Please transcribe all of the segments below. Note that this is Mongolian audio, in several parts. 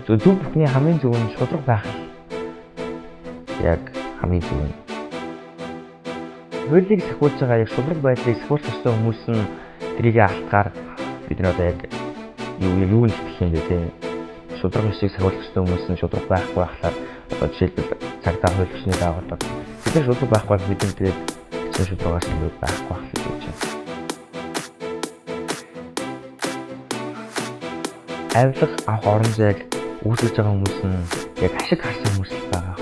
Зөв бүхний хамгийн зөв нь шудраг байх. Яг хамгийн зөв нь. Хуулийг сахиулж байгаа яг шудраг байдлыг сахиулах ёстой хүмүүс нь тэрийг алдахаар бид нар одоо яг юу нэгтгэх юм бэ те. Шудраг ёсыг сахиулах ёстой хүмүүс нь шудраг байхгүй байхлаар одоо жишээлбэл цагдаа хууль ёсны дагуу бид нар шудраг байхгүй бид нар тэгээд шудрагаас нь байхгүй байх гэж байна. Авилга авах орон зайг үүсгэж байгаа хүмүүс нь яг ашиг харсан хүмүүс байгаа.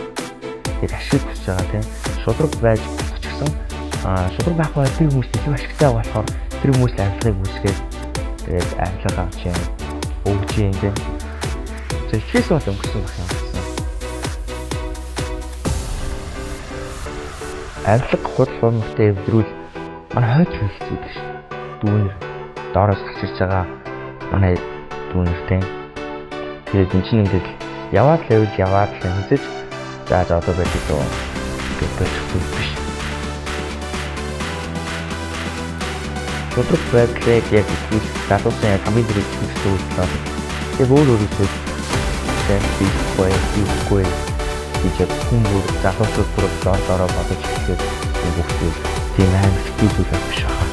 Яг ашиг хүсэж байгаа тийм шудраг байж болчихсон. Шудраг байх бол тэр хүмүүс илүү ашигтай болохоор тэр хүмүүс авилгыг үүсгээд тэгээд авилга авч юм өгч юм тийм. Тэгэхээс бол өнгөрсөн байх юм байна. Авилга худал хуурмагтай эвдрүүл манай хойд хэлцүүд биш. Дүүнер доороос гарч ирж байгаа манай дүүнертэй. Тэгээд энэ чинь ингээд яваад л хэзэж зааж одоо байдаг дөө гэдэг биш. Шудраг байдлыг яг зүйл залуусан яг хамгийн зэрэг зүйлсүүд байна. Яг өөрөөрөө хийхгүй гэж хүмүүр залуучууд бүр дороо бодож хэлээд бүгд тийм амар сэтгэл зүйл биш байна.